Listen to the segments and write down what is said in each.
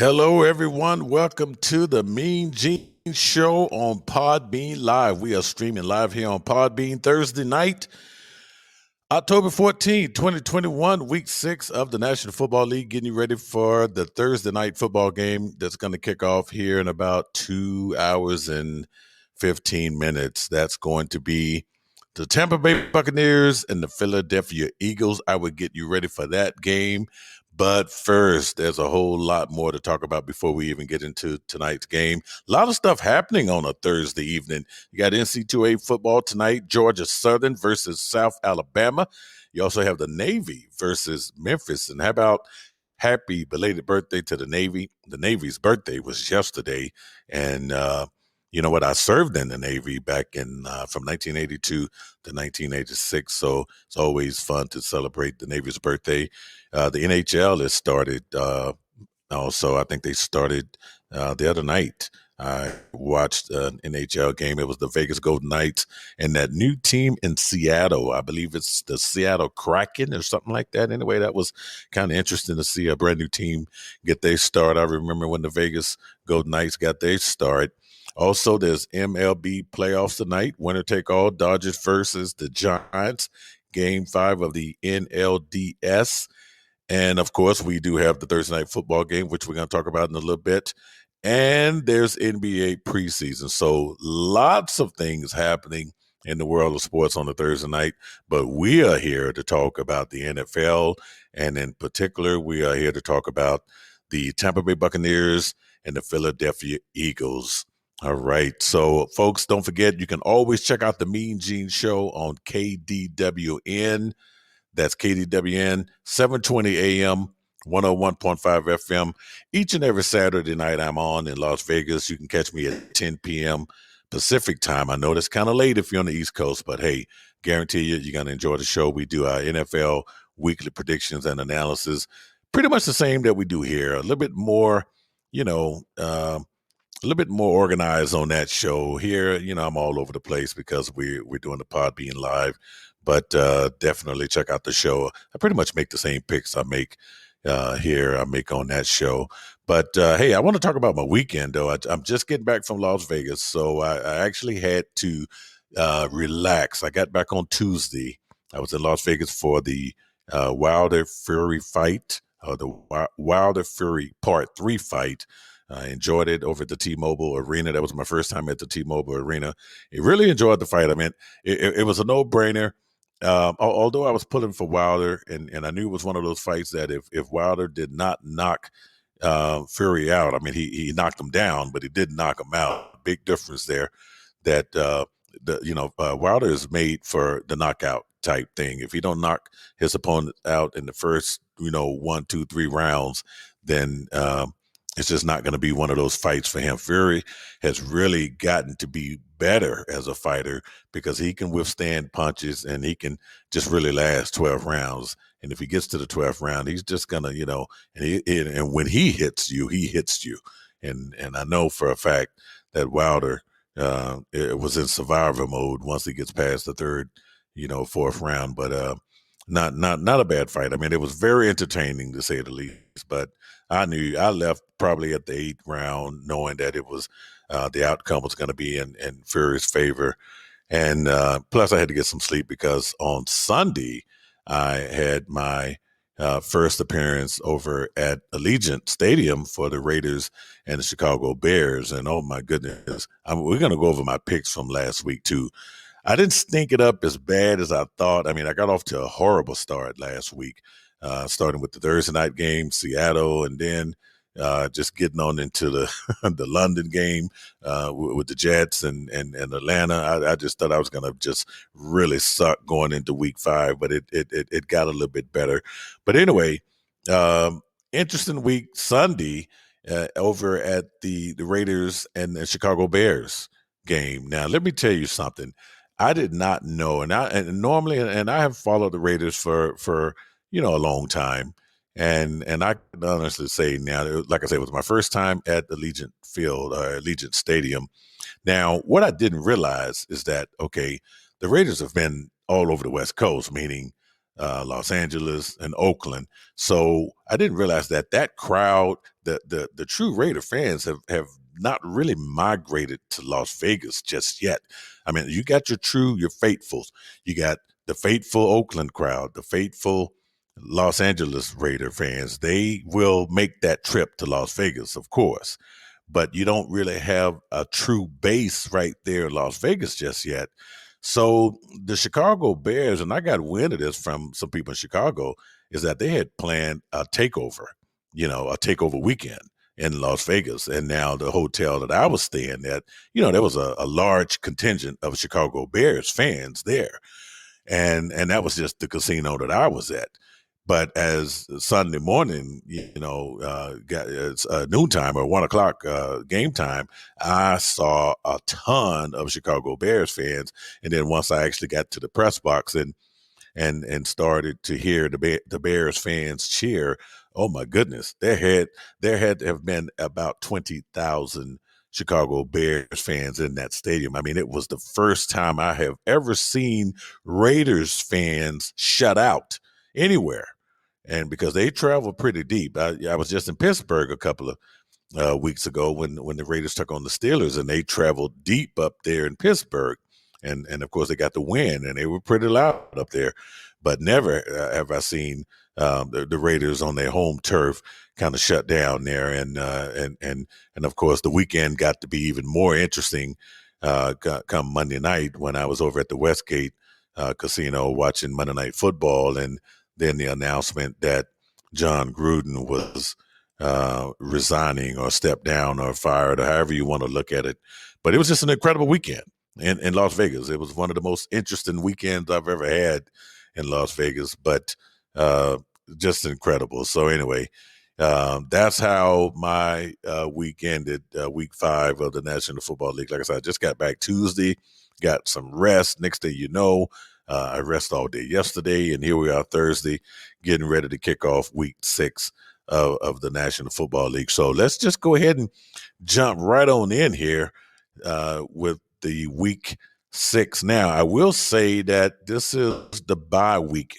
Hello, everyone. Welcome to the MeanGene Show on PodbeanLive. We are streaming live here on Podbean Thursday night, October 14th, 2021, week 6 of the National Football League, getting you ready for the Thursday night football game that's going to kick off here in about 2 hours and 15 minutes. That's going to be the Tampa Bay Buccaneers and the Philadelphia Eagles. I would get you ready for that game. But first, there's a whole lot more to talk about before we even get into tonight's game. A lot of stuff happening on a Thursday evening. You got NC2A football tonight, Georgia Southern versus South Alabama. You also have the Navy versus Memphis. And how about happy belated birthday to the Navy? The Navy's birthday was yesterday. And you know what? I served in the Navy back in from 1982 to 1986. So it's always fun to celebrate the Navy's birthday. The NHL has started also. I think they started the other night. I watched an NHL game. It was the Vegas Golden Knights and that new team in Seattle. I believe it's the Seattle Kraken or something like that. Anyway, that was kind of interesting to see a brand new team get their start. I remember when the Vegas Golden Knights got their start. Also, there's MLB playoffs tonight. Winner take all. Dodgers versus the Giants. Game 5 of the NLDS. And, of course, we do have the Thursday night football game, which we're going to talk about in a little bit. And there's NBA preseason. So lots of things happening in the world of sports on the Thursday night. But we are here to talk about the NFL. And in particular, we are here to talk about the Tampa Bay Buccaneers and the Philadelphia Eagles. All right. So, folks, don't forget, you can always check out the MeanGene Show on KDWN. That's KDWN, 720 AM, 101.5 FM. Each and every Saturday night I'm on in Las Vegas. You can catch me at 10 p.m. Pacific time. I know that's kind of late if you're on the East Coast, but hey, guarantee you're going to enjoy the show. We do our NFL weekly predictions and analysis. Pretty much the same that we do here. A little bit more, a little bit more organized on that show. Here, I'm all over the place because we're doing the Podbean Live, but definitely check out the show. I pretty much make the same picks I make here, I make on that show. But hey, I want to talk about my weekend, though. I'm just getting back from Las Vegas, so I actually had to relax. I got back on Tuesday. I was in Las Vegas for the Wilder Fury fight, the Wilder Fury Part 3 fight. I enjoyed it over at the T-Mobile Arena. That was my first time at the T-Mobile Arena. I really enjoyed the fight. I mean, it was a no-brainer. Although I was pulling for Wilder, and I knew it was one of those fights that if Wilder did not knock Fury out, I mean, he knocked him down, but he didn't knock him out. Big difference there. That Wilder is made for the knockout type thing. If he don't knock his opponent out in the first 1, 2, 3 rounds, then it's just not going to be one of those fights for him. Fury has really gotten to be better as a fighter because he can withstand punches and he can just really last 12 rounds. And if he gets to the 12th round, he's just going to, and when he hits you, he hits you. And I know for a fact that Wilder it was in survivor mode once he gets past the third, 4th round. But not a bad fight. I mean, it was very entertaining to say the least, but I knew I left probably at the 8th round knowing that it was the outcome was going to be in Fury's favor. And plus I had to get some sleep because on Sunday I had my first appearance over at Allegiant Stadium for the Raiders and the Chicago Bears. And oh my goodness, we're going to go over my picks from last week too. I didn't stink it up as bad as I thought. I mean, I got off to a horrible start last week, starting with the Thursday night game, Seattle, and then just getting on into the the London game with the Jets and Atlanta. I just thought I was going to just really suck going into week 5, but it got a little bit better. But anyway, interesting week Sunday over at the Raiders and the Chicago Bears game. Now, let me tell you something. I did not know, and normally I have followed the Raiders for a long time, and I can honestly say now, like I said, it was my first time at Allegiant Field, Allegiant Stadium. Now, what I didn't realize is that the Raiders have been all over the West Coast, meaning Los Angeles, and Oakland. So I didn't realize that crowd, the true Raider fans have not really migrated to Las Vegas just yet. I mean, you got your faithfuls. You got the faithful Oakland crowd, the faithful Los Angeles Raider fans. They will make that trip to Las Vegas, of course, but you don't really have a true base right there in Las Vegas just yet. So the Chicago Bears, and I got wind of this from some people in Chicago, is that they had planned a takeover, a takeover weekend in Las Vegas. And now the hotel that I was staying at, there was a large contingent of Chicago Bears fans there. And that was just the casino that I was at. But as Sunday morning, it's noontime or 1:00 game time, I saw a ton of Chicago Bears fans. And then once I actually got to the press box and started to hear the Bears fans cheer, oh my goodness, there had to have been about 20,000 Chicago Bears fans in that stadium. I mean, it was the first time I have ever seen Raiders fans shut out anywhere. And because they travel pretty deep. I was just in Pittsburgh a couple of weeks ago when the Raiders took on the Steelers, and they traveled deep up there in Pittsburgh. And of course, they got the win, and they were pretty loud up there. But never have I seen the Raiders on their home turf kind of shut down there. And of course, the weekend got to be even more interesting come Monday night when I was over at the Westgate Casino watching Monday Night Football, and then the announcement that John Gruden was resigning or stepped down or fired, or however you want to look at it. But it was just an incredible weekend in Las Vegas. It was one of the most interesting weekends I've ever had in Las Vegas, but just incredible. So anyway, that's how my week ended, week 5 of the National Football League. Like I said, I just got back Tuesday, got some rest. Next day, I rest all day yesterday, and here we are Thursday, getting ready to kick off week 6 of the National Football League. So let's just go ahead and jump right on in here with the week 6. Now, I will say that this is the bye week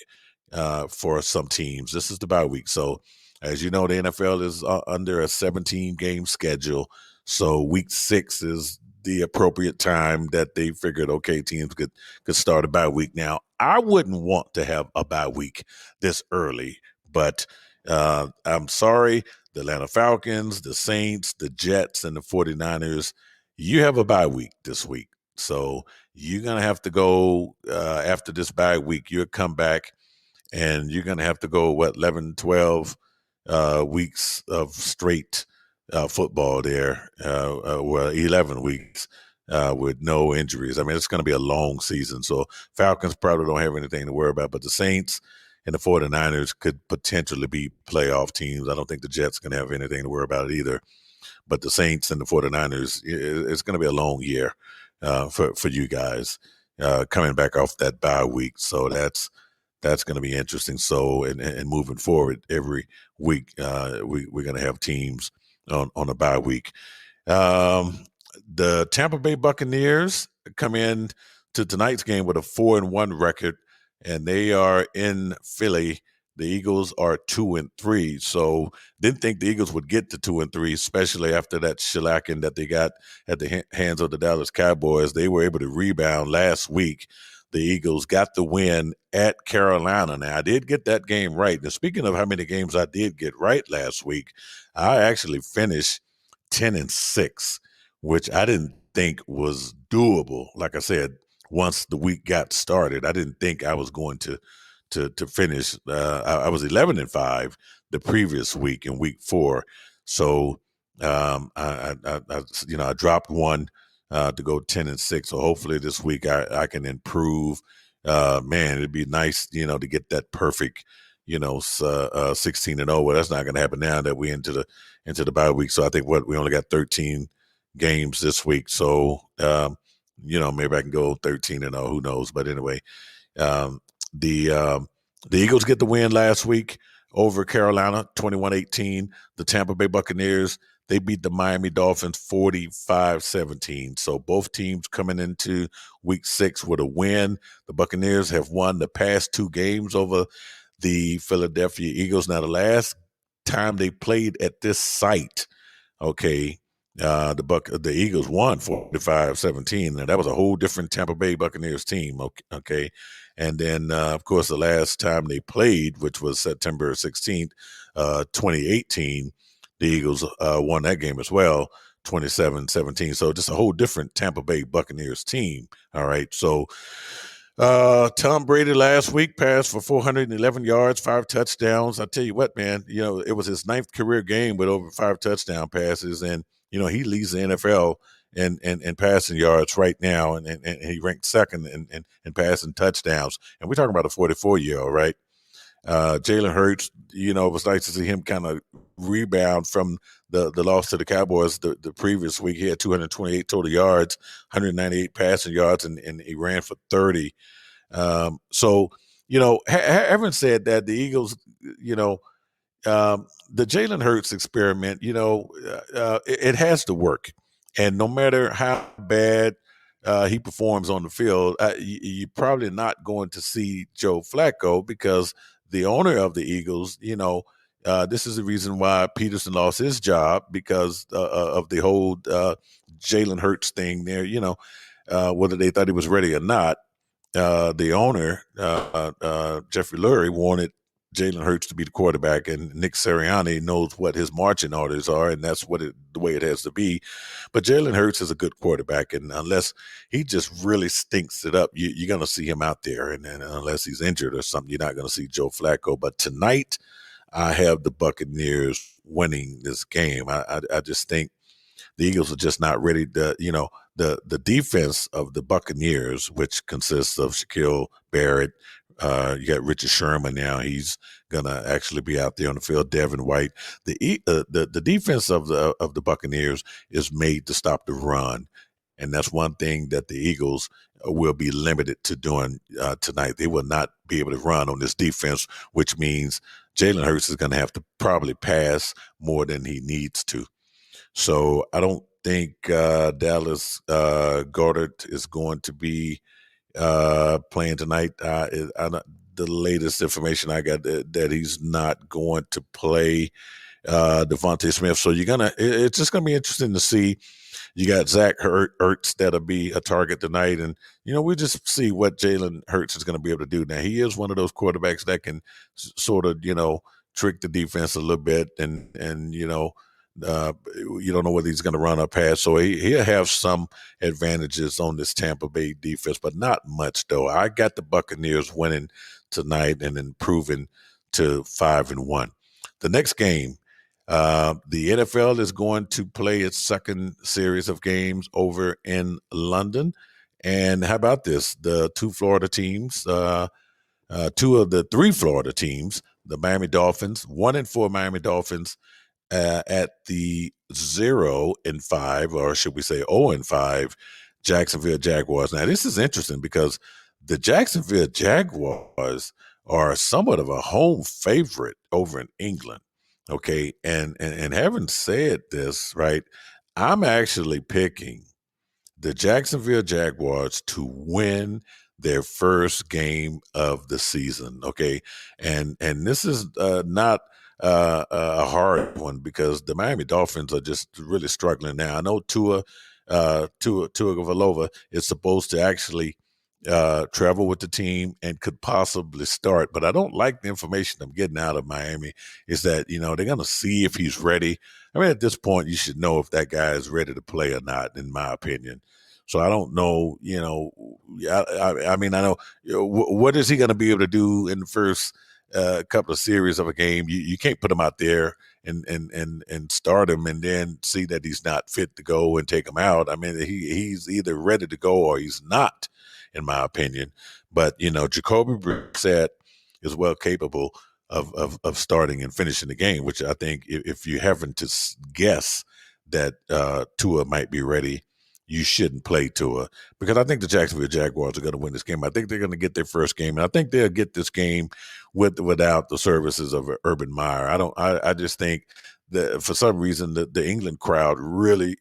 for some teams. This is the bye week. So as you know, the NFL is under a 17-game schedule. So week 6 is the appropriate time that they figured, okay, teams could start a bye week. Now, I wouldn't want to have a bye week this early, but I'm sorry, the Atlanta Falcons, the Saints, the Jets, and the 49ers, you have a bye week this week. So you're going to have to go after this bye week, you'll come back and you're going to have to go, 11, 12 weeks of straight football there, 11 weeks with no injuries. I mean, it's going to be a long season. So Falcons probably don't have anything to worry about, but the Saints and the 49ers could potentially be playoff teams. I don't think the Jets can have anything to worry about it either. But the Saints and the 49ers, it's going to be a long year for you guys coming back off that bye week. So that's going to be interesting. So, and moving forward, every week we're going to have teams on a bye week. The Tampa Bay Buccaneers come in to tonight's game with a 4-1 record, and they are in Philly. The Eagles are 2-3. So didn't think the Eagles would get to 2-3, especially after that shellacking that they got at the hands of the Dallas Cowboys. They were able to rebound last week. The Eagles got the win at Carolina. Now, I did get that game right. Now, speaking of how many games I did get right last week, I actually finished 10-6, which I didn't think was doable. Like I said, once the week got started, I didn't think I was going to finish. I was 11-5 the previous week in week 4. So I dropped one to go 10-6. So hopefully this week I can improve. Man, it'd be nice, to get that perfect, 16-0. Well, that's not going to happen now that we into the bye week. So I think we only got 13 games this week. So maybe I can go 13-0. Who knows? But anyway, the Eagles get the win last week over Carolina, 21-18. The Tampa Bay Buccaneers, They beat the Miami Dolphins 45-17. So both teams coming into week 6 with a win. The Buccaneers have won the past 2 games over the Philadelphia Eagles. Now, the last time they played at this site, okay, the Eagles won 45-17, and that was a whole different Tampa Bay Buccaneers team. Okay, and then of course the last time they played, which was September 16th, 2018, the Eagles won that game as well, 27-17. So just a whole different Tampa Bay Buccaneers team. All right, so Tom Brady last week passed for 411 yards, 5 touchdowns. I tell you what, man, it was his 9th career game with over 5 touchdown passes, and he leads the NFL in passing yards right now, and he ranked second in passing touchdowns. And we're talking about a 44-year-old, right? Jalen Hurts, it was nice to see him kind of rebound from the loss to the Cowboys the previous week. He had 228 total yards, 198 passing yards, and he ran for 30. So, having said that, the Eagles, the Jalen Hurts experiment, it has to work. And no matter how bad he performs on the field, you're probably not going to see Joe Flacco, because the owner of the Eagles, this is the reason why Peterson lost his job, because of the whole Jalen Hurts thing there, whether they thought he was ready or not. The owner, Jeffrey Lurie, wanted Jalen Hurts to be the quarterback, and Nick Sirianni knows what his marching orders are, and that's the way it has to be. But Jalen Hurts is a good quarterback, and unless he just really stinks it up, you're going to see him out there, and unless he's injured or something, you're not going to see Joe Flacco. But tonight, I have the Buccaneers winning this game. I just think the Eagles are just not ready to, the defense of the Buccaneers, which consists of Shaquille Barrett. You got Richard Sherman now. He's going to actually be out there on the field. Devin White. The defense of the Buccaneers is made to stop the run. And that's one thing that the Eagles will be limited to doing tonight. They will not be able to run on this defense, which means Jalen Hurts is going to have to probably pass more than he needs to. So I don't think Dallas Goedert is going to be playing tonight. The latest information I got that he's not going to play Devontae Smith. So it's just gonna be interesting to see. You got Zach Ertz that'll be a target tonight, and we'll just see what Jalen Hurts is going to be able to do. Now, he is one of those quarterbacks that can sort of trick the defense a little bit, and you don't know whether he's going to run or pass. So he'll have some advantages on this Tampa Bay defense, but not much, though. I got the Buccaneers winning tonight and improving to 5-1. The next game, the NFL is going to play its second series of games over in London. And how about this? The 2 Florida teams, 2 of the 3 Florida teams, the Miami Dolphins, 1-4 Miami Dolphins, at the 0-5, or should we say 0-5, Jacksonville Jaguars. Now, this is interesting because the Jacksonville Jaguars are somewhat of a home favorite over in England. Okay, and having said this, right, I'm actually picking the Jacksonville Jaguars to win their first game of the season. Okay, and this is not a hard one, because the Miami Dolphins are just really struggling now. I know Tua Tagovailoa is supposed to actually travel with the team and could possibly start, but I don't like the information I'm getting out of Miami is that, they're going to see if he's ready. I mean, at this point, you should know if that guy is ready to play or not, in my opinion. So I don't know, I mean, I know, what is he going to be able to do in the first couple of series of a game? You can't put him out there and start him and then see that he's not fit to go and take him out. I mean, he's either ready to go or he's not, in my opinion. But, Jacoby Brissett is well capable of starting and finishing the game, which I think if you happen to guess that Tua might be ready, you shouldn't play Tua, because I think the Jacksonville Jaguars are going to win this game. I think they're going to get their first game, and I think they'll get this game without the services of Urban Meyer. I just think that for some reason the England crowd really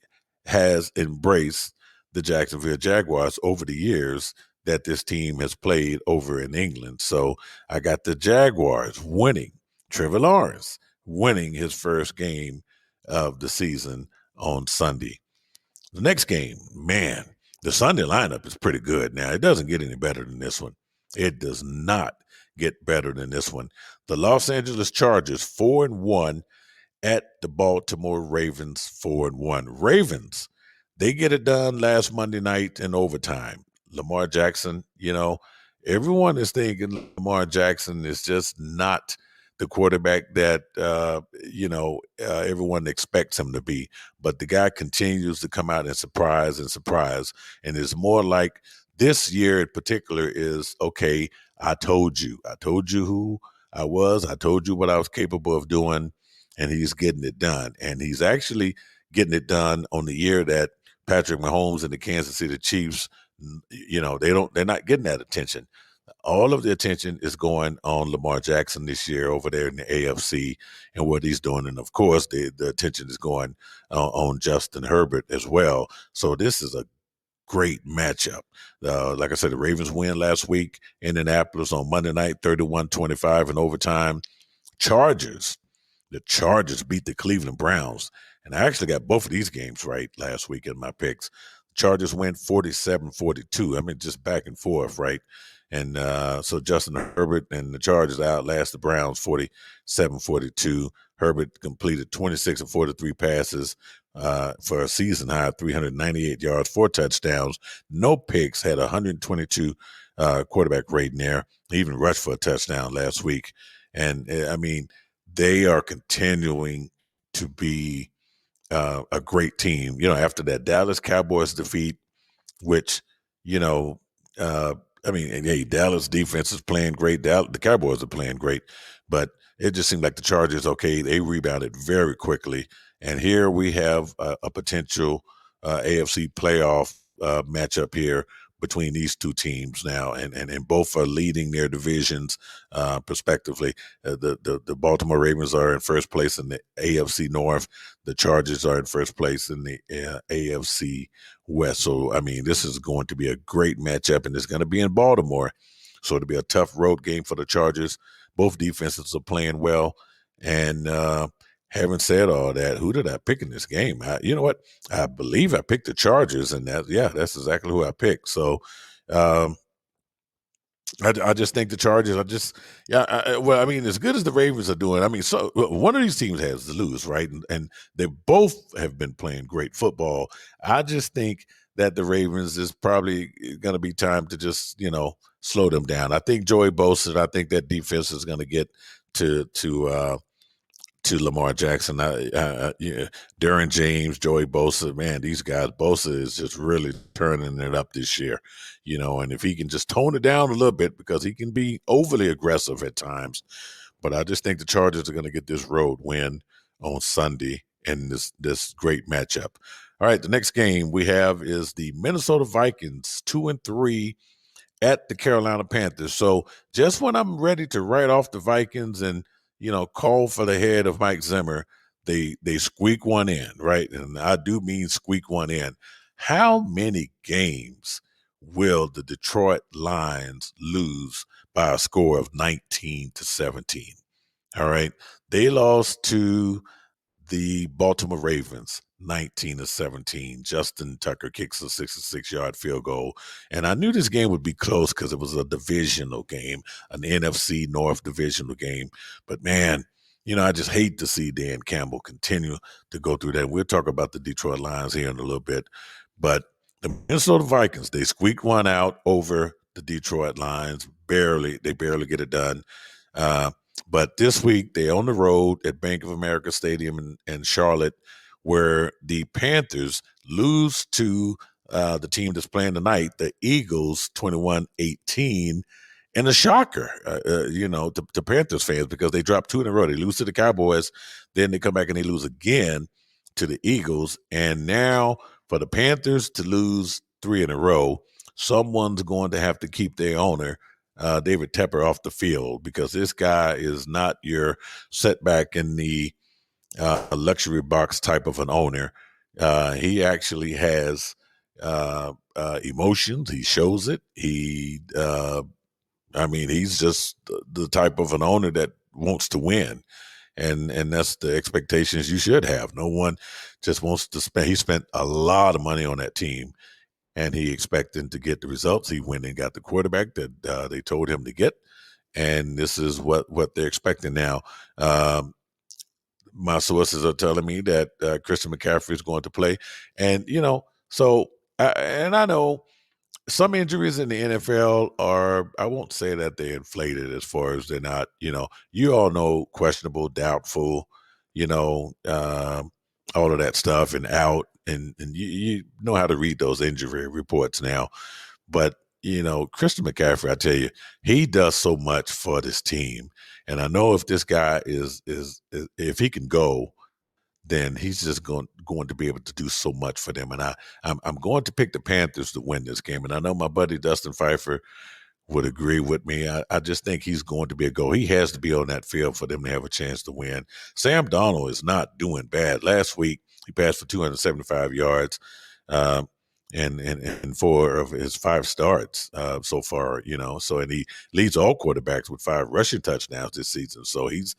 has embraced the Jacksonville Jaguars over the years that this team has played over in England. So I got the Jaguars winning, Trevor Lawrence winning his first game of the season on Sunday. The next game, man, the Sunday lineup is pretty good. Now, it doesn't get any better than this one. It does not get better than this one. The Los Angeles Chargers 4-1 at the Baltimore Ravens 4-1. Ravens, they get it done last Monday night in overtime. Lamar Jackson, everyone is thinking Lamar Jackson is just not the quarterback that everyone expects him to be. But the guy continues to come out and surprise, and it's more like this year in particular is, okay, I told you who I was, I told you what I was capable of doing, and he's getting it done. And he's actually getting it done on the year that Patrick Mahomes and the Kansas City Chiefs, they're not getting that attention. All of the attention is going on Lamar Jackson this year over there in the AFC and what he's doing. And, of course, the attention is going on Justin Herbert as well. So this is a great matchup. Like I said, the Ravens win last week in Indianapolis on Monday night, 31-25 in overtime. The Chargers beat the Cleveland Browns. And I actually got both of these games right last week in my picks. Chargers went 47-42. I mean, just back and forth, right? And so Justin Herbert and the Chargers outlast the Browns 47-42. Herbert completed 26 of 43 passes for a season high of 398 yards, 4 touchdowns, no picks, had 122 quarterback rating there. He even rushed for a touchdown last week. And, I mean, they are continuing to be a great team. After that Dallas Cowboys defeat, which, hey, Dallas defense is playing great. The Cowboys are playing great, but it just seemed like the Chargers, okay, they rebounded very quickly. And here we have a potential AFC playoff matchup here between these two teams now, and both are leading their divisions prospectively. The Baltimore Ravens are in first place in the AFC North. The Chargers are in first place in the AFC West. So, I mean, this is going to be a great matchup, and it's going to be in Baltimore. So it'll be a tough road game for the Chargers. Both defenses are playing well. And having said all that, who did I pick in this game? You know what? I believe I picked the Chargers, and that's exactly who I picked. So I just think the Chargers are just, as good as the Ravens are doing, I mean, so one of these teams has to lose, right? And they both have been playing great football. I just think that the Ravens is probably going to be time to just, slow them down. I think Joey Bosa, I think that defense is going to get to Lamar Jackson. Derwin James, Joey Bosa, man, these guys, Bosa is just really turning it up this year, and if he can just tone it down a little bit, because he can be overly aggressive at times. But I just think the Chargers are going to get this road win on Sunday in this great matchup. All right, the next game we have is the Minnesota Vikings, 2-3 at the Carolina Panthers. So just when I'm ready to write off the Vikings and call for the head of Mike Zimmer, they squeak one in, right? And I do mean squeak one in. How many games will the Detroit Lions lose by a score of 19-17? All right. They lost to the Baltimore Ravens 19-17. Justin Tucker kicks a 66-yard field goal. And I knew this game would be close because it was a divisional game, an NFC North divisional game. But, man, I just hate to see Dan Campbell continue to go through that. We'll talk about the Detroit Lions here in a little bit. But the Minnesota Vikings, they squeaked one out over the Detroit Lions. They barely get it done. But this week, they're on the road at Bank of America Stadium in Charlotte, where the Panthers lose to the team that's playing tonight, the Eagles, 21-18. And a shocker, to Panthers fans, because they dropped 2 in a row. They lose to the Cowboys, then they come back and they lose again to the Eagles. And now, for the Panthers to lose 3 in a row, someone's going to have to keep their owner, David Tepper, off the field, because this guy is not your setback in the luxury box type of an owner. He actually has emotions. He shows it. He's just the type of an owner that wants to win. And that's the expectations you should have. No one just wants to spend. He spent a lot of money on that team, and he expecting to get the results. He went and got the quarterback that they told him to get, and this is what they're expecting now. My sources are telling me that Christian McCaffrey is going to play, and I know some injuries in the NFL are, I won't say that they're inflated as far as they're not, you all know, questionable, doubtful, all of that stuff and out. And you know how to read those injury reports now. But, Christian McCaffrey, I tell you, he does so much for this team. And I know if this guy is if he can go, then he's just going to be able to do so much for them. And I'm going to pick the Panthers to win this game. And I know my buddy Dustin Pfeiffer would agree with me. I just think he's going to be a go. He has to be on that field for them to have a chance to win. Sam Darnold is not doing bad. Last week, he passed for 275 yards and 4 of his 5 starts so far, and he leads all quarterbacks with 5 rushing touchdowns this season. So he's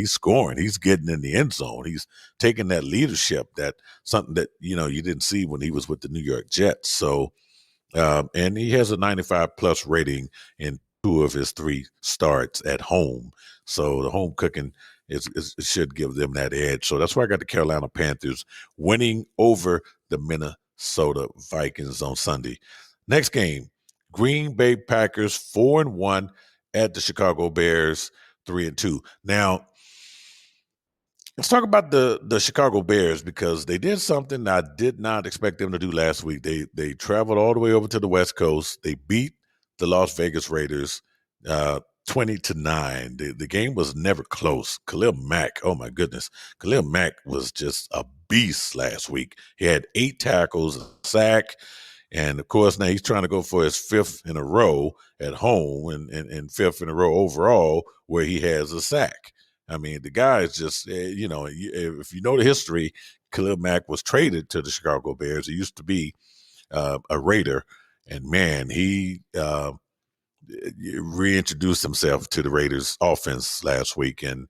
scoring. He's getting in the end zone. He's taking that leadership, that something that, you didn't see when he was with the New York Jets. So, and he has a 95 plus rating in 2 of his 3 starts at home. So the home cooking it should give them that edge. So that's why I got the Carolina Panthers winning over the Minnesota Vikings on Sunday. Next game, Green Bay Packers 4-1 at the Chicago Bears 3-2. Now, let's talk about the Chicago Bears, because they did something I did not expect them to do last week. They traveled all the way over to the West Coast. They beat the Las Vegas Raiders 20-9. The game was never close. Khalil Mack, oh my goodness. Khalil Mack was just a beast last week. He had 8 tackles, a sack, and of course now he's trying to go for his 5th in a row at home and 5th in a row overall where he has a sack. I mean, the guy is just, if you know the history, Khalil Mack was traded to the Chicago Bears. He used to be a Raider, and man, he reintroduced himself to the Raiders offense last week in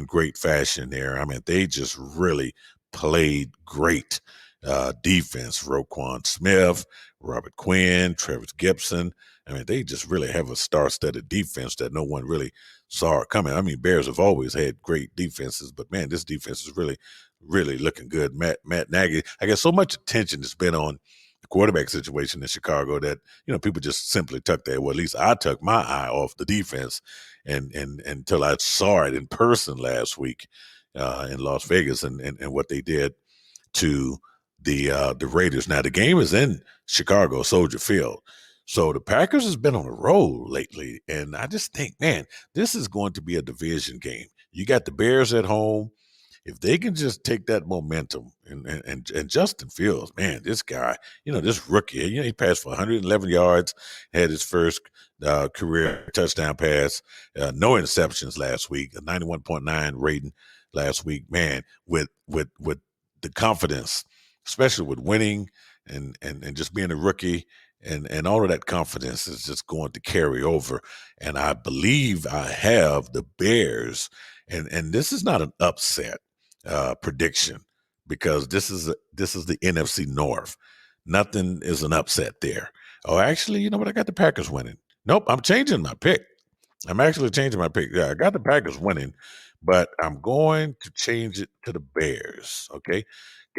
great fashion there. I mean, they just really played great defense. Roquan Smith, Robert Quinn, Travis Gibson. I mean, they just really have a star-studded defense that no one really saw it coming. I mean, Bears have always had great defenses, but man, this defense is really, really looking good. Matt Nagy, I guess so much attention has been on the quarterback situation in Chicago that, people just simply tuck their, well, at least I took my eye off the defense and until I saw it in person last week in Las Vegas and what they did to the Raiders. Now, the game is in Chicago, Soldier Field. So the Packers has been on a roll lately, and I just think, man, this is going to be a division game. You got the Bears at home. If they can just take that momentum, and Justin Fields, man, this guy, this rookie, he passed for 111 yards, had his first career touchdown pass, no interceptions last week, a 91.9 rating last week, man, with the confidence, especially with winning and just being a rookie. And all of that confidence is just going to carry over. And I believe I have the Bears. And this is not an upset prediction, because this is the NFC North. Nothing is an upset there. Oh, actually, you know what? I got the Packers winning. Nope, I'm changing my pick. I'm actually changing my pick. Yeah, I got the Packers winning, but I'm going to change it to the Bears. Okay.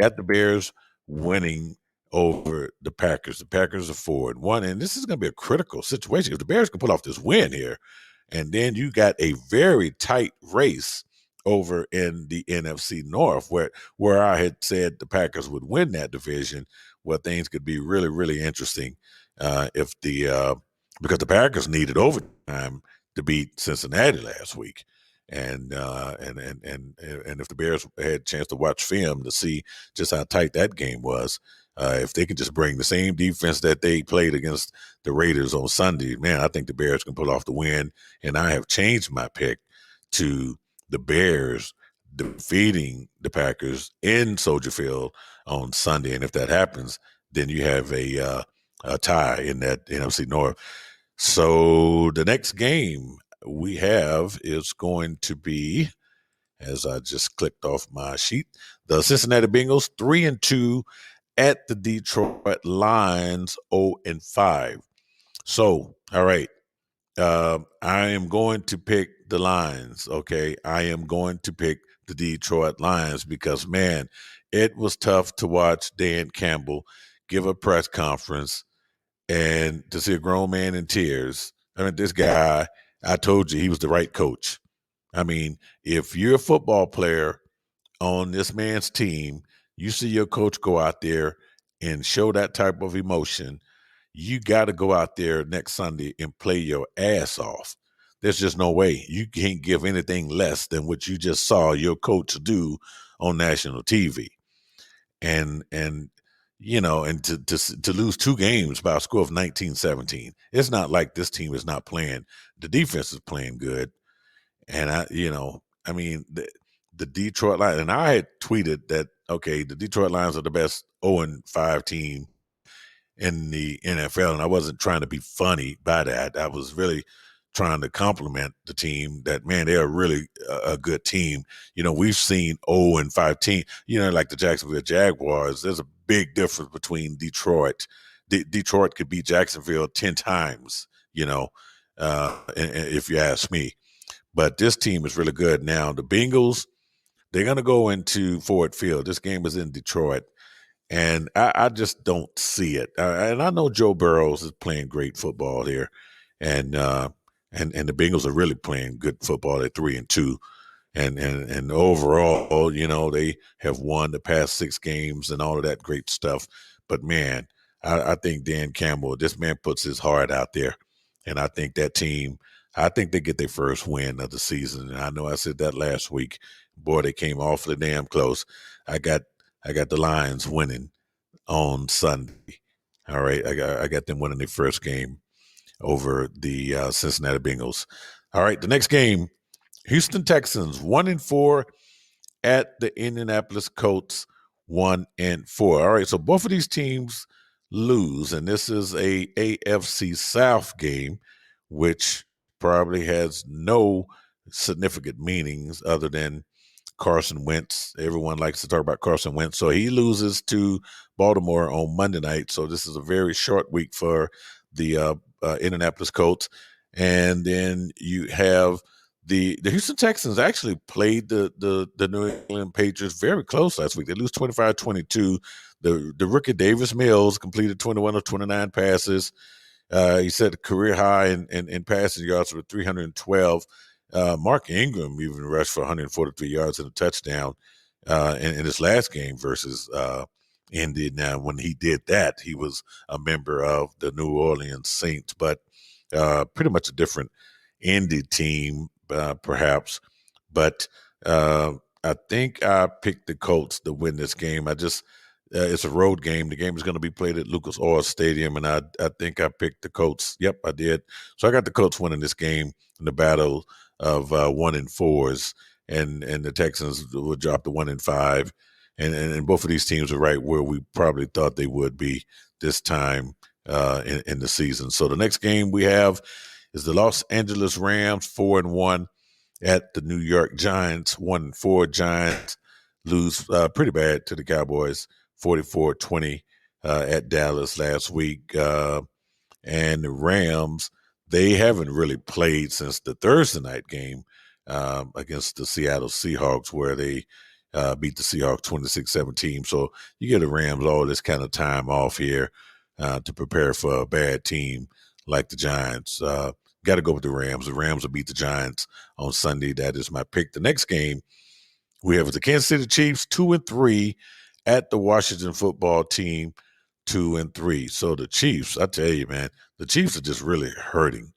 Got the Bears winning over the Packers. The Packers are 4-1, and this is going to be a critical situation. If the Bears can pull off this win here, and then you got a very tight race over in the NFC North, where I had said the Packers would win that division, where things could be really, really interesting because the Packers needed overtime to beat Cincinnati last week. And if the Bears had a chance to watch film to see just how tight that game was, if they could just bring the same defense that they played against the Raiders on Sunday, man, I think the Bears can pull off the win. And I have changed my pick to the Bears defeating the Packers in Soldier Field on Sunday. And if that happens, then you have a tie in that NFC North. So the next game we have is going to be, as I just clicked off my sheet, the Cincinnati Bengals 3-2 at the Detroit Lions 0-5. So, all right, I am going to pick the Lions. Okay, I am going to pick the Detroit Lions because, man, it was tough to watch Dan Campbell give a press conference and to see a grown man in tears. I mean, this guy, I told you he was the right coach. I mean, if you're a football player on this man's team, you see your coach go out there and show that type of emotion, you got to go out there next Sunday and play your ass off. There's just no way. You can't give anything less than what you just saw your coach do on national TV. And you know, and to lose two games by a score of 19-17. It's not like this team is not playing. The defense is playing good. And I mean, the Detroit Lions, and I had tweeted that, okay, the Detroit Lions are the best 0-5 team in the NFL. And I wasn't trying to be funny by that. I was really trying to compliment the team that, man, they're really a good team. You know, we've seen 0-5 team, you know, like the Jacksonville Jaguars. There's a big difference between Detroit. Detroit could beat Jacksonville 10 times, you know, if you ask me. But this team is really good. Now, the Bengals, they're going to go into Ford Field. This game is in Detroit. And I just don't see it. And I know Joe Burrows is playing great football here. And the Bengals are really playing good football at 3-2. And overall, you know, they have won the past 6 games and all of that great stuff. But, man, I think Dan Campbell, this man puts his heart out there. And I think that team, I think they get their first win of the season. And I know I said that last week. Boy, they came awfully damn close. I got the Lions winning on Sunday. All right, I got them winning their first game over the Cincinnati Bengals. All right, the next game, Houston Texans 1-4 at the Indianapolis Colts 1-4. All right, so both of these teams lose, and this is a AFC South game, which probably has no significant meanings other than Carson Wentz. Everyone likes to talk about Carson Wentz. So he loses to Baltimore on Monday night. So this is a very short week for the Indianapolis Colts. And then you have the Houston Texans actually played the New England Patriots very close last week. They lose 25-22. The rookie Davis Mills completed 21 of 29 passes. He set a career high in passing yards with 312. Mark Ingram even rushed for 143 yards and a touchdown in his last game versus Indy. Now, when he did that, he was a member of the New Orleans Saints, but pretty much a different Indy team, perhaps. But I think I picked the Colts to win this game. It's a road game. The game is going to be played at Lucas Oil Stadium, and I think I picked the Colts. Yep, I did. So I got the Colts winning this game in the battle of 1-4s, and the Texans would drop to 1-5, and both of these teams are right where we probably thought they would be this time in the season. So the next game we have is the Los Angeles Rams 4-1 at the New York Giants 1-4. Giants lose pretty bad to the Cowboys 44-20 at Dallas last week. And the Rams, they haven't really played since the Thursday night game against the Seattle Seahawks, where they beat the Seahawks 26-17. So you give the Rams all this kind of time off here to prepare for a bad team like the Giants. Got to go with the Rams. The Rams will beat the Giants on Sunday. That is my pick. The next game we have the Kansas City Chiefs 2-3 at the Washington Football Team 2-3. So the Chiefs, I tell you, man, the Chiefs are just really hurting.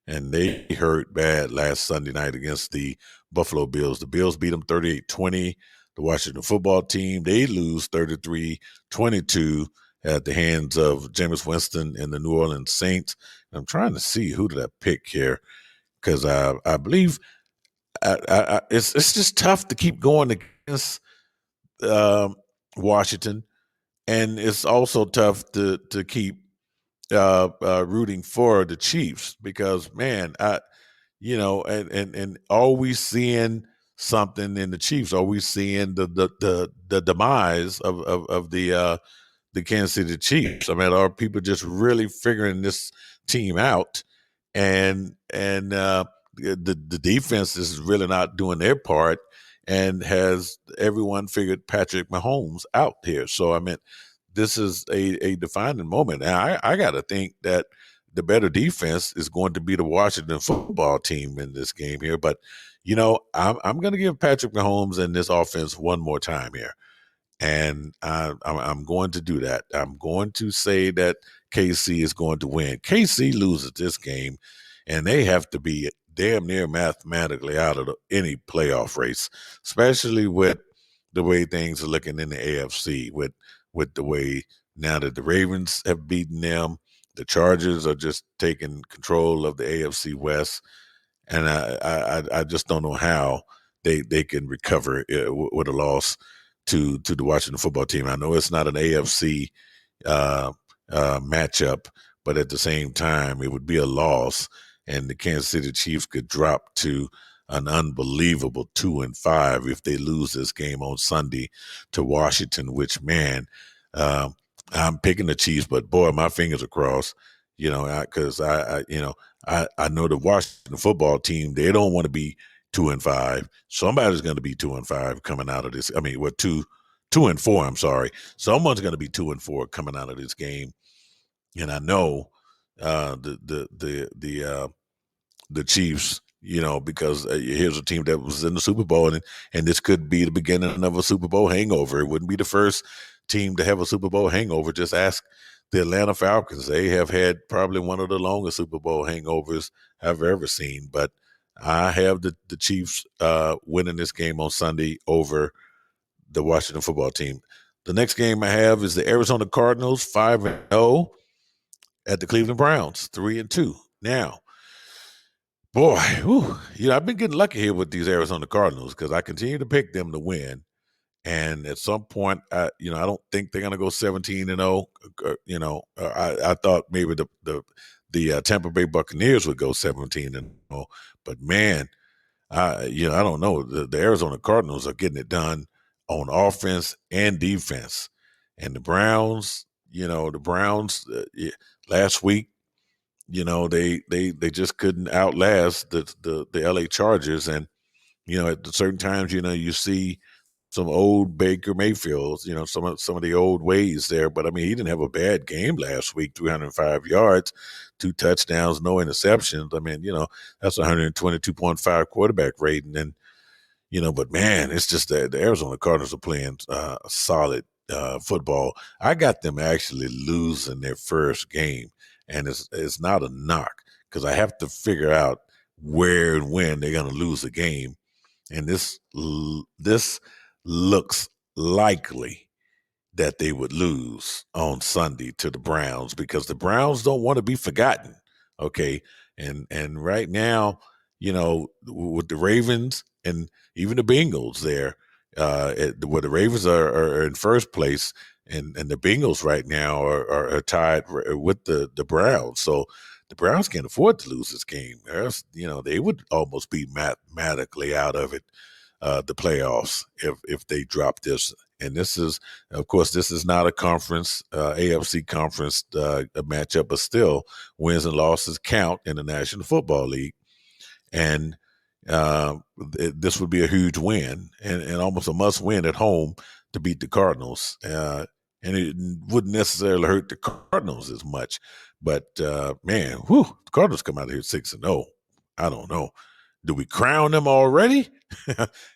and they hurt bad last Sunday night against the Buffalo Bills. The Bills beat them 38-20. The Washington football team, they lose 33-22 at the hands of Jameis Winston and the New Orleans Saints. And I'm trying to see who did I pick here, because I believe it's just tough to keep going against Washington, and it's also tough to keep rooting for the Chiefs, because man, and always seeing something in the Chiefs, always seeing the demise of the Kansas City Chiefs. I mean, are people just really figuring this team out? And the defense is really not doing their part, and has everyone figured Patrick Mahomes out here. So I mean, this is a defining moment. And I got to think that the better defense is going to be the Washington football team in this game here. But I'm going to give Patrick Mahomes and this offense one more time here. And I'm going to do that. I'm going to say that KC is going to win. KC loses this game, and they have to be damn near mathematically out of any playoff race, especially with the way things are looking in the AFC, with the way now that the Ravens have beaten them, the Chargers are just taking control of the AFC West, and I just don't know how they can recover with a loss to the Washington football team. I know it's not an AFC matchup, but at the same time, it would be a loss, and the Kansas City Chiefs could drop to an unbelievable 2-5 if they lose this game on Sunday to Washington. Which, man, I'm picking the Chiefs, but boy, my fingers are crossed. Because I know the Washington football team, they don't want to be 2-5. Somebody's going to be 2-5 coming out of this. I mean, 2-4. I'm sorry. Someone's going to be 2-4 coming out of this game, and I know the Chiefs. Because here's a team that was in the Super Bowl, and this could be the beginning of a Super Bowl hangover. It wouldn't be the first team to have a Super Bowl hangover. Just ask the Atlanta Falcons. They have had probably one of the longest Super Bowl hangovers I've ever seen. But I have the Chiefs winning this game on Sunday over the Washington football team. The next game I have is the Arizona Cardinals, 5-0, at the Cleveland Browns, 3-2. Now, boy, I've been getting lucky here with these Arizona Cardinals, because I continue to pick them to win. And at some point, I don't think they're going to go 17-0. I thought maybe the Tampa Bay Buccaneers would go 17-0, but man, I don't know. The Arizona Cardinals are getting it done on offense and defense, and the Browns, last week, they just couldn't outlast the LA Chargers, and at certain times, you see some old Baker Mayfield, some of the old ways there. But I mean, he didn't have a bad game last week, 305 yards, 2 touchdowns, no interceptions. I mean, that's 122.5 quarterback rating. And, but man, it's just that the Arizona Cardinals are playing solid football. I got them actually losing their first game, and it's not a knock, because I have to figure out where and when they're going to lose a game. And this looks likely that they would lose on Sunday to the Browns, because the Browns don't want to be forgotten. Okay. And right now, with the Ravens and even the Bengals there, where the Ravens are in first place, and the Bengals right now are tied with the Browns. So the Browns can't afford to lose this game. They would almost be mathematically out of it, the playoffs, if they drop this. And this is, of course, this is not a conference, AFC conference a matchup, but still, wins and losses count in the National Football League. And this would be a huge win, and almost a must win at home to beat the Cardinals. And it wouldn't necessarily hurt the Cardinals as much. But, man, the Cardinals come out of here 6-0. I don't know. Do we crown them already?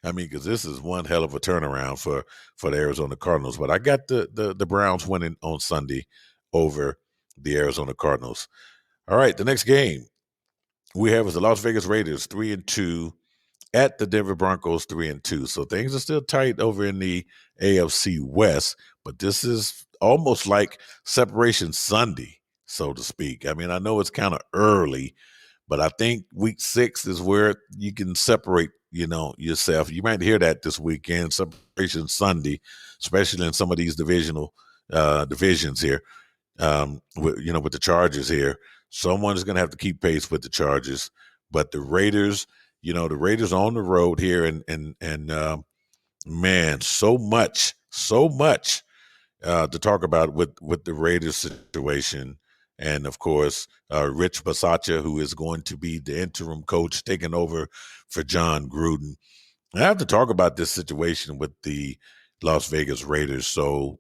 I mean, because this is one hell of a turnaround for the Arizona Cardinals. But I got the Browns winning on Sunday over the Arizona Cardinals. All right, the next game. we have is the Las Vegas Raiders 3-2 at the Denver Broncos 3-2. So things are still tight over in the AFC West, but this is almost like separation Sunday, so to speak. I mean, I know it's kind of early, but I think week 6 is where you can separate, yourself. You might hear that this weekend, separation Sunday, especially in some of these divisions here. With the Chargers here, someone is going to have to keep pace with the Chargers. But the Raiders, the Raiders on the road here, and man, so much to talk about with the Raiders situation, and of course, Rich Bisaccia, who is going to be the interim coach, taking over for John Gruden. I have to talk about this situation with the Las Vegas Raiders. So,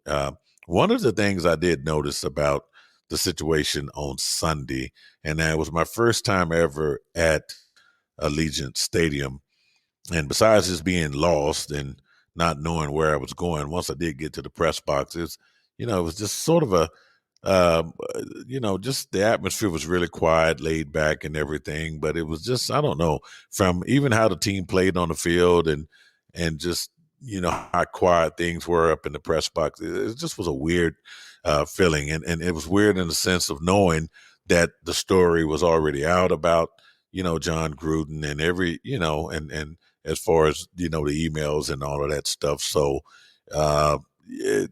one of the things I did notice about the situation on Sunday, and that was my first time ever at Allegiant Stadium. And besides just being lost and not knowing where I was going, once I did get to the press boxes, it was just sort of just the atmosphere was really quiet, laid back, and everything. But it was just, I don't know, from even how the team played on the field and just how quiet things were up in the press box. It just was a weird feeling, and it was weird in the sense of knowing that the story was already out about John Gruden and and as far as the emails and all of that stuff. So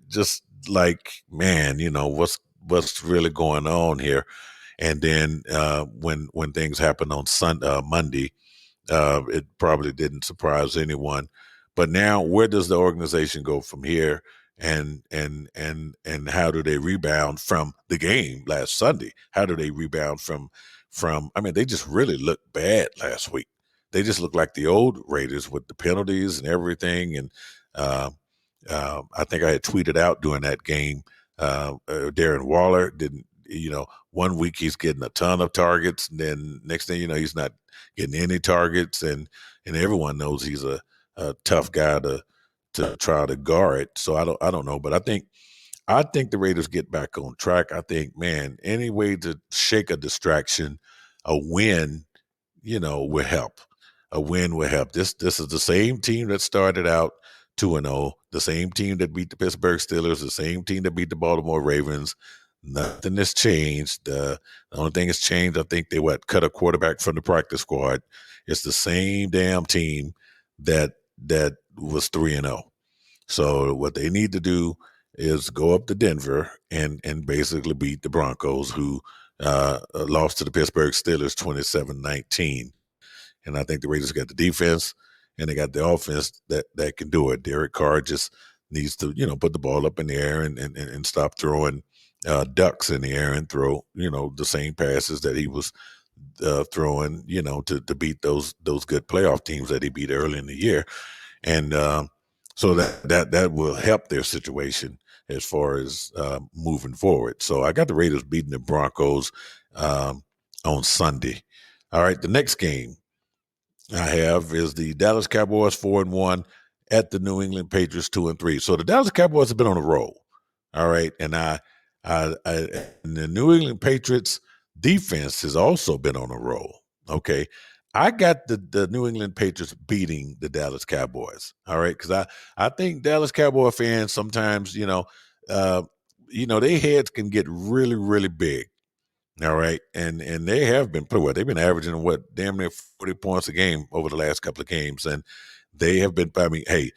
just like, man, what's really going on here. And then when things happened on Monday, it probably didn't surprise anyone. But now, where does the organization go from here? And how do they rebound from the game last Sunday? How do they rebound from? I mean, they just really looked bad last week. They just looked like the old Raiders with the penalties and everything. And I think I had tweeted out during that game. Darren Waller didn't. 1 week he's getting a ton of targets, and then next thing you know, he's not getting any targets, and everyone knows he's a tough guy to try to guard. So I don't know, but I think the Raiders get back on track. I think, man, any way to shake a distraction, a win, will help. A win will help. This is the same team that started out 2-0, the same team that beat the Pittsburgh Steelers, the same team that beat the Baltimore Ravens. Nothing has changed. The only thing that's changed, I think they cut a quarterback from the practice squad. It's the same damn team that was 3-0. So what they need to do is go up to Denver and basically beat the Broncos, who lost to the Pittsburgh Steelers 27-19. And I think the Raiders got the defense and they got the offense that can do it. Derek Carr just needs to, put the ball up in the air and stop throwing ducks in the air and throw, the same passes that he was throwing, to beat those good playoff teams that he beat early in the year. And so that will help their situation as far as moving forward. So I got the Raiders beating the Broncos on Sunday. All right, the next game I have is the Dallas Cowboys 4-1 at the New England Patriots 2-3. So the Dallas Cowboys have been on a roll. All right, and and the New England Patriots defense has also been on a roll. Okay, I got the New England Patriots beating the Dallas Cowboys. All right, because I think Dallas Cowboy fans sometimes, their heads can get really, really big. All right, and they have been pretty well. They've been averaging damn near 40 points a game over the last couple of games, and they have been. I mean, hey,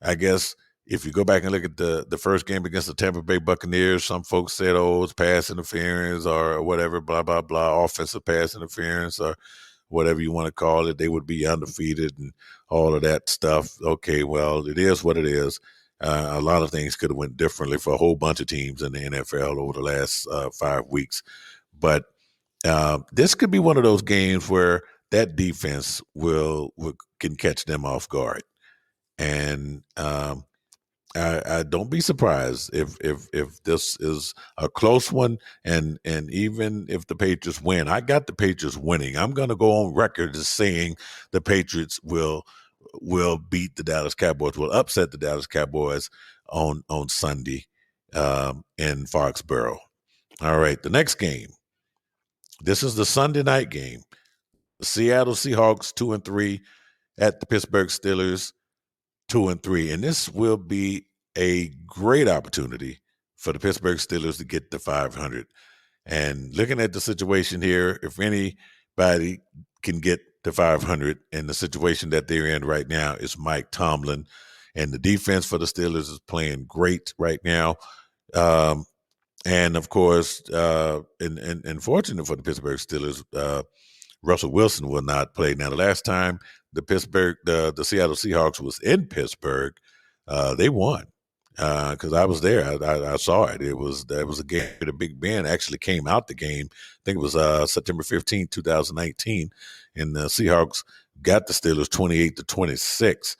I guess if you go back and look at the first game against the Tampa Bay Buccaneers, some folks said, "Oh, it's pass interference or whatever, blah blah blah, offensive pass interference or whatever you want to call it." They would be undefeated and all of that stuff. Okay, well, it is what it is. A lot of things could have went differently for a whole bunch of teams in the NFL over the last 5 weeks. But this could be one of those games where that defense can catch them off guard. And I don't be surprised if this is a close one, and even if the Patriots win. I got the Patriots winning. I'm going to go on record as saying the Patriots will beat the Dallas Cowboys, will upset the Dallas Cowboys on Sunday in Foxborough. All right, the next game This is the Sunday night game. The Seattle Seahawks 2-3 at the Pittsburgh Steelers 2-3. And this will be a great opportunity for the Pittsburgh Steelers to get to 500. And looking at the situation here, if anybody can get to 500 in the situation that they're in right now, is Mike Tomlin. And the defense for the Steelers is playing great right now. And of course, and fortunate for the Pittsburgh Steelers, Russell Wilson will not play. Now, the last time the Seattle Seahawks was in Pittsburgh, they won because I was there. I saw it. That was a game. The Big Ben actually came out the game. I think it was September 15th, 2019, and the Seahawks got the Steelers 28-26.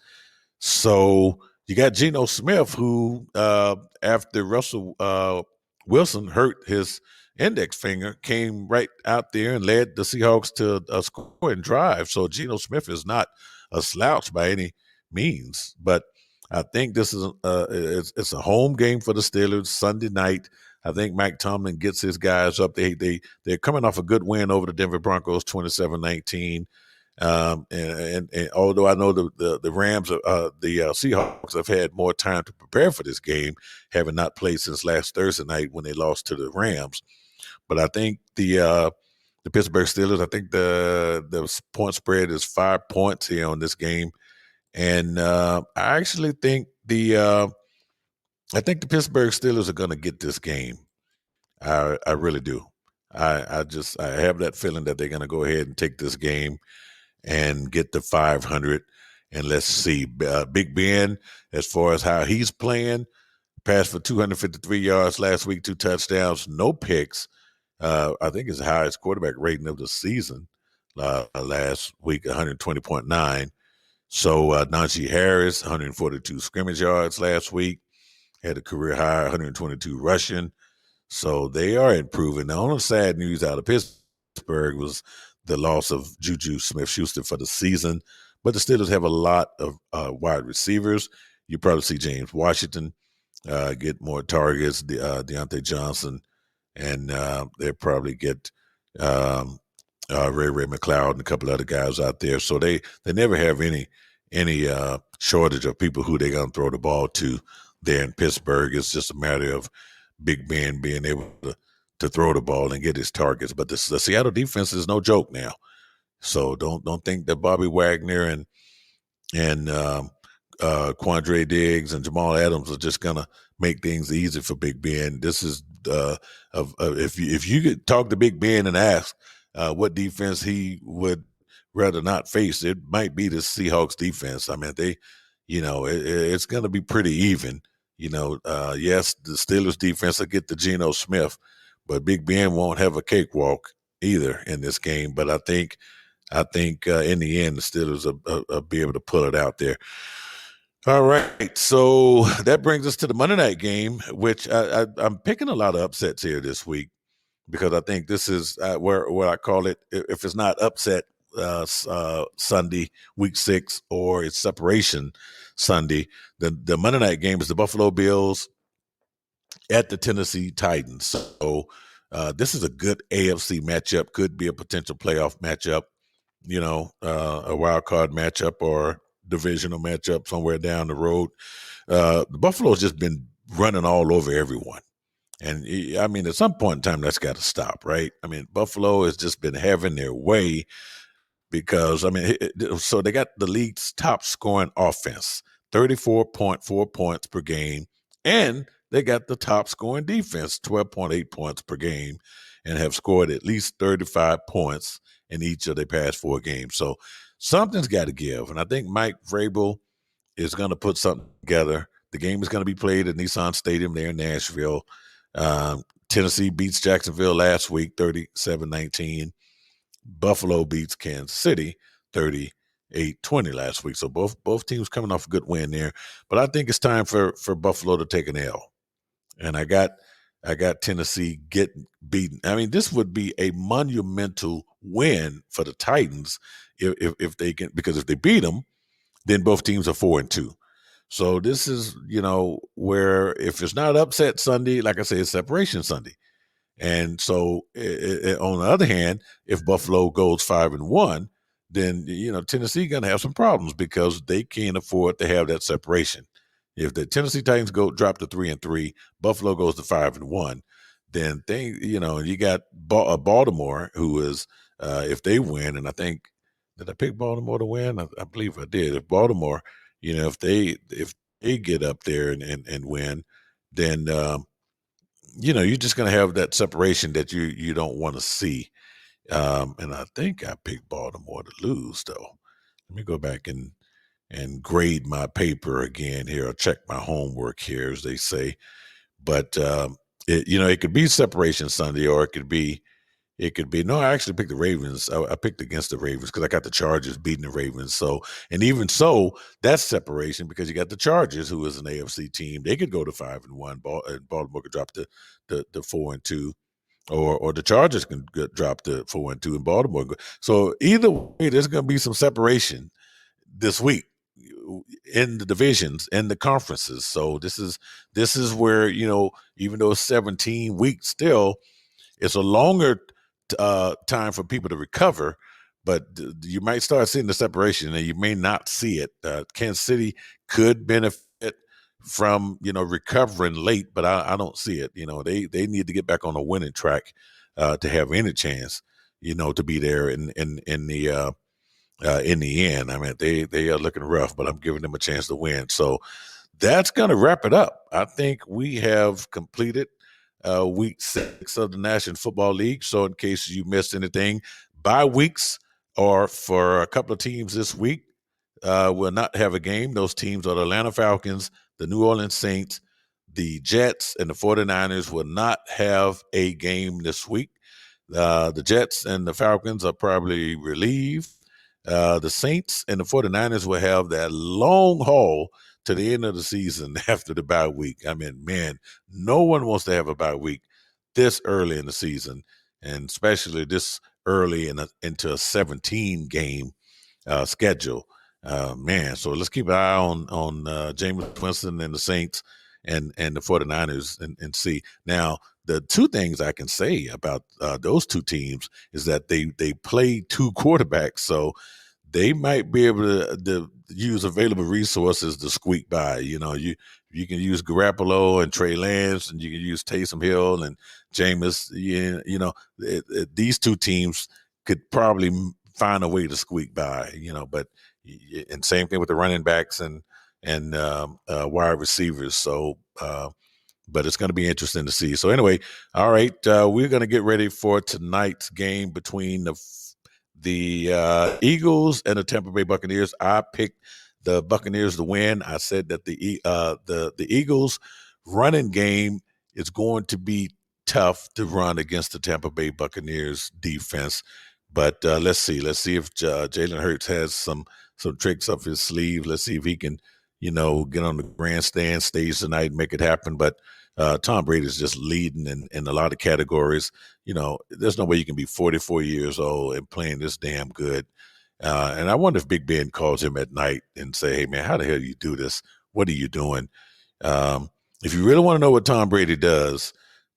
So you got Geno Smith, who after Russell Wilson hurt his index finger, came right out there and led the Seahawks to a scoring drive. So Geno Smith is not a slouch by any means, but I think this is it's a home game for the Steelers Sunday night. I think Mike Tomlin gets his guys up. They're coming off a good win over the Denver Broncos, 27-19. And although I know the Rams, the Seahawks have had more time to prepare for this game, having not played since last Thursday night when they lost to the Rams. But I think the Pittsburgh Steelers, I think the point spread is 5 points here on this game, and I actually think the Pittsburgh Steelers are going to get this game. I really do. I have that feeling that they're going to go ahead and take this game and get to 500. And let's see, Big Ben, as far as how he's playing, passed for 253 yards last week, 2 touchdowns, no picks. I think his highest quarterback rating of the season last week, 120.9. So Najee Harris, 142 scrimmage yards last week, had a career high, 122 rushing. So they are improving. The only sad news out of Pittsburgh was the loss of Juju Smith-Schuster for the season. But the Steelers have a lot of wide receivers. You probably see James Washington get more targets, Deontay Johnson, and they'll probably get Ray McLeod and a couple other guys out there. So they never have any shortage of people who they're going to throw the ball to there in Pittsburgh. It's just a matter of Big Ben being able to throw the ball and get his targets. But the Seattle defense is no joke now. So don't think that Bobby Wagner and Quandre Diggs and Jamal Adams are just gonna make things easy for Big Ben. This is if you could talk to Big Ben and ask what defense he would rather not face, it might be the Seahawks defense. I mean, it's gonna be pretty even. Yes, the Steelers defense will get to Geno Smith, but Big Ben won't have a cakewalk either in this game. But I think in the end, the Steelers will be able to pull it out there. All right, so that brings us to the Monday night game, which I'm picking a lot of upsets here this week because I think this is where I call it, if it's not upset Sunday, week 6, or it's separation Sunday, the Monday night game is the Buffalo Bills at the Tennessee Titans. So this is a good AFC matchup, could be a potential playoff matchup, a wild card matchup or divisional matchup somewhere down the road. The Buffalo's just been running all over everyone. And I mean, at some point in time, that's got to stop, right? I mean, Buffalo has just been having their way because, so they got the league's top scoring offense, 34.4 points per game. And they got the top scoring defense, 12.8 points per game, and have scored at least 35 points in each of their past 4 games. So something's got to give. And I think Mike Vrabel is going to put something together. The game is going to be played at Nissan Stadium there in Nashville. Tennessee beats Jacksonville last week, 37-19. Buffalo beats Kansas City, 38-20 last week. So both teams coming off a good win there. But I think it's time for Buffalo to take an L. And I got Tennessee getting beaten. I mean, this would be a monumental win for the Titans if they can, because if they beat them, then both teams are 4-2. So this is, where if it's not upset Sunday, like I say, it's separation Sunday. And so, on the other hand, if Buffalo goes 5-1, then Tennessee going to have some problems because they can't afford to have that separation. If the Tennessee Titans drop to 3-3, Buffalo goes to 5-1, then you got Baltimore, who is if they win, and I think did I pick Baltimore to win? I believe I did. If Baltimore, if they get up there and win, then you're just going to have that separation that you don't want to see. And I think I picked Baltimore to lose, though. Let me go back and grade my paper again here. I'll check my homework here, as they say. But it could be separation Sunday, or it could be no. I actually picked the Ravens. I picked against the Ravens because I got the Chargers beating the Ravens. So, and even so, that's separation because you got the Chargers, who is an AFC team. They could go to 5-1. And Baltimore could drop to 4-2, or the Chargers can drop to 4-2, and Baltimore. So either way, there's going to be some separation this week in the divisions and the conferences. So this is where even though it's 17 weeks still, it's a longer time for people to recover, but you might start seeing the separation, and you may not see it. Kansas City could benefit from recovering late, but I don't see it. They need to get back on a winning track to have any chance, to be there in the end. I mean, they are looking rough, but I'm giving them a chance to win. So that's going to wrap it up. I think we have completed week 6 of the National Football League. So in case you missed anything, bye weeks are for a couple of teams this week will not have a game. Those teams are the Atlanta Falcons, the New Orleans Saints, the Jets, and the 49ers will not have a game this week. The Jets and the Falcons are probably relieved. The Saints and the 49ers will have that long haul to the end of the season after the bye week. I mean, man, no one wants to have a bye week this early in the season, and especially this early into a 17-game schedule. Man, so let's keep an eye on Jameis Winston and the Saints and the 49ers and see. Now, the two things I can say about those two teams is that they play two quarterbacks, so they might be able to use available resources to squeak by. You can use Garoppolo and Trey Lance, and you can use Taysom Hill and Jameis. These two teams could probably find a way to squeak by. But and same thing with the running backs and wide receivers. So. But it's going to be interesting to see. So anyway, all right, we're going to get ready for tonight's game between the Eagles and the Tampa Bay Buccaneers. I picked the Buccaneers to win. I said that the Eagles running game is going to be tough to run against the Tampa Bay Buccaneers defense. But let's see if Jalen Hurts has some tricks up his sleeve. Let's see if he can, get on the grandstand stage tonight and make it happen. But Tom Brady is just leading in a lot of categories. There's no way you can be 44 years old and playing this damn good. And I wonder if Big Ben calls him at night and say, hey, man, how the hell do you do this? What are you doing? If you really want to know what Tom Brady does,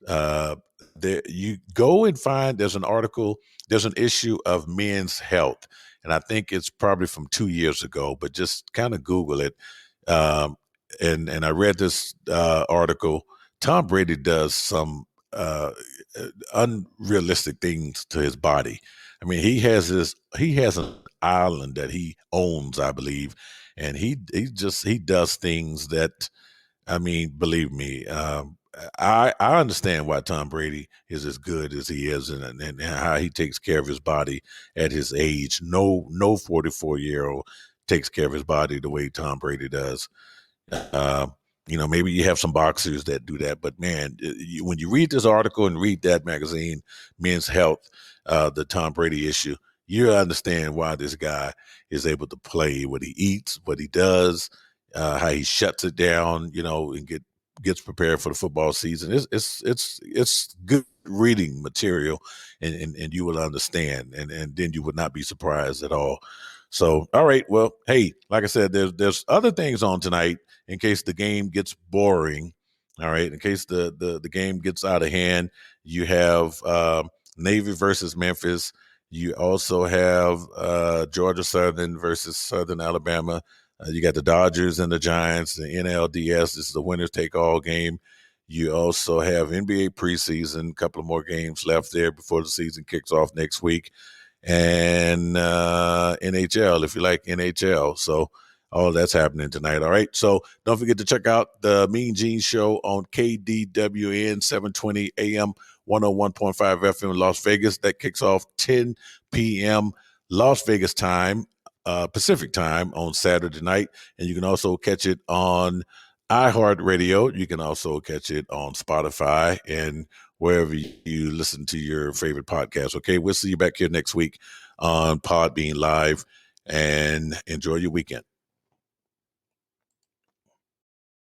you go and find there's an issue of men's health. And I think it's probably from 2 years ago, but just kind of Google it. And I read this article. Tom Brady does some unrealistic things to his body. I mean, he has an island that he owns, I believe, and he does things that, I mean, believe me, I understand why Tom Brady is as good as he is, and how he takes care of his body at his age. No 44-year-old takes care of his body the way Tom Brady does. Maybe you have some boxers that do that, but man, when you read this article and read that magazine, Men's Health, the Tom Brady issue, you understand why this guy is able to play, what he eats, what he does, how he shuts it down, and gets prepared for the football season. It's good reading material, and you will understand, and then you would not be surprised at all. So, all right, well, hey, like I said, there's other things on tonight in case the game gets boring. All right. In case the game gets out of hand, you have Navy versus Memphis. You also have Georgia Southern versus Southern Alabama. You got the Dodgers and the Giants. The NLDS, this is the winners take all game. You also have NBA preseason, a couple of more games left there before the season kicks off next week. And NHL, if you like NHL. So all that's happening tonight. All right. So don't forget to check out the Mean Gene Show on KDWN 720 AM 101.5 FM in Las Vegas. That kicks off 10 p.m. Las Vegas time, Pacific time on Saturday night. And you can also catch it on iHeartRadio. You can also catch it on Spotify and wherever you listen to your favorite podcast. Okay. We'll see you back here next week on Podbean Live, and enjoy your weekend.